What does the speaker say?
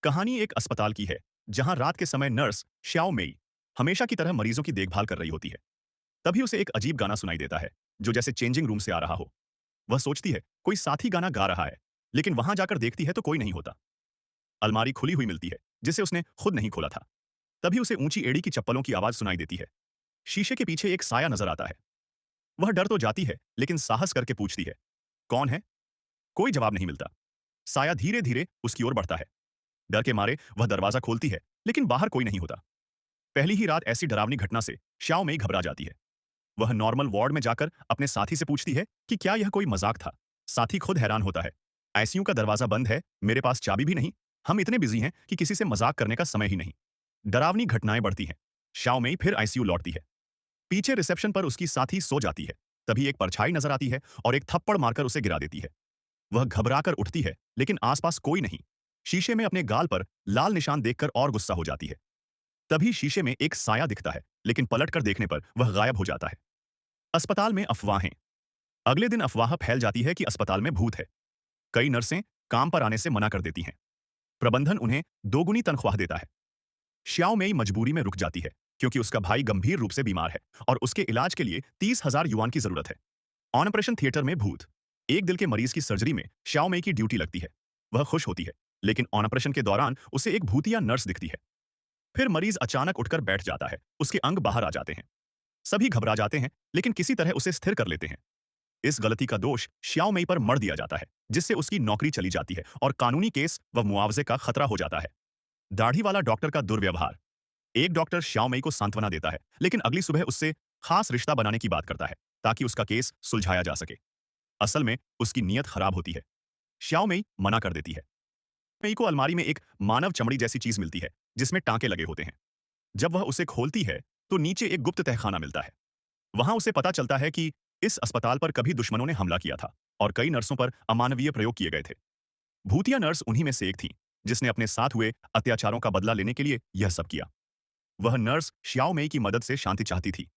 कहानी एक अस्पताल की है, जहां रात के समय नर्स श्याओ मेई हमेशा की तरह मरीजों की देखभाल कर रही होती है। तभी उसे एक अजीब गाना सुनाई देता है, जो जैसे चेंजिंग रूम से आ रहा हो। वह सोचती है, कोई साथी गाना गा रहा है, लेकिन वहां जाकर देखती है तो कोई नहीं होता। अलमारी खुली हुई मिलती है, जिसे उसने खुद नहीं खोला था। तभी उसे ऊंची एड़ी की चप्पलों की आवाज सुनाई देती है। शीशे के पीछे एक साया नजर आता है। वह डर तो जाती है, लेकिन साहस करके पूछती है, कौन है? कोई जवाब नहीं मिलता। साया धीरे धीरे उसकी ओर बढ़ता है। डर के मारे वह दरवाजा खोलती है, लेकिन बाहर कोई नहीं होता। पहली ही रात ऐसी डरावनी घटना से श्याओ मेई घबरा जाती है। वह नॉर्मल वार्ड में जाकर अपने साथी से पूछती है कि क्या यह कोई मजाक था। साथी खुद हैरान होता है। आईसीयू का दरवाजा बंद है, मेरे पास चाबी भी नहीं। हम इतने बिजी हैं कि किसी से मजाक करने का समय ही नहीं। डरावनी घटनाएं बढ़ती हैं। श्याओ मेई फिर आईसीयू लौटती है। पीछे रिसेप्शन पर उसकी साथी सो जाती है। तभी एक परछाई नजर आती है और एक थप्पड़ मारकर उसे गिरा देती है। वह घबराकर उठती है, लेकिन आसपास कोई नहीं। शीशे में अपने गाल पर लाल निशान देखकर और गुस्सा हो जाती है। तभी शीशे में एक साया दिखता है, लेकिन पलटकर देखने पर वह गायब हो जाता है। अस्पताल में अफवाहें। अगले दिन अफवाह फैल जाती है कि अस्पताल में भूत है। कई नर्सें काम पर आने से मना कर देती हैं। प्रबंधन उन्हें दोगुनी तनख्वाह देता है। श्याओ मेई मजबूरी में रुक जाती है, क्योंकि उसका भाई गंभीर रूप से बीमार है और उसके इलाज के लिए 30,000 युआन की जरूरत है। ऑन ऑपरेशन थिएटर में भूत। एक दिल के मरीज की सर्जरी में श्याओ मेई की ड्यूटी लगती है। वह खुश होती है, लेकिन ऑन ऑपरेशन के दौरान उसे एक भूतिया नर्स दिखती है। फिर मरीज अचानक उठकर बैठ जाता है, उसके अंग बाहर आ जाते हैं। सभी घबरा जाते हैं, लेकिन किसी तरह उसे स्थिर कर लेते हैं। इस गलती का दोष श्याओ मेई पर मढ़ दिया जाता है, जिससे उसकी नौकरी चली जाती है और कानूनी केस व मुआवजे का खतरा हो जाता है। दाढ़ी वाला डॉक्टर का दुर्व्यवहार। एक डॉक्टर श्याओ मेई को सांत्वना देता है, लेकिन अगली सुबह उससे खास रिश्ता बनाने की बात करता है, ताकि उसका केस सुलझाया जा सके। असल में उसकी नीयत खराब होती है। श्याओ मेई मना कर देती है। मेई को अलमारी में एक मानव चमड़ी जैसी चीज मिलती है, जिसमें टांके लगे होते हैं। जब वह उसे खोलती है, तो नीचे एक गुप्त तहखाना मिलता है। वहां उसे पता चलता है कि इस अस्पताल पर कभी दुश्मनों ने हमला किया था और कई नर्सों पर अमानवीय प्रयोग किए गए थे। भूतिया नर्स उन्हीं में से एक थी, जिसने अपने साथ हुए अत्याचारों का बदला लेने के लिए यह सब किया। वह नर्स श्याओ मेई की मदद से शांति चाहती थी,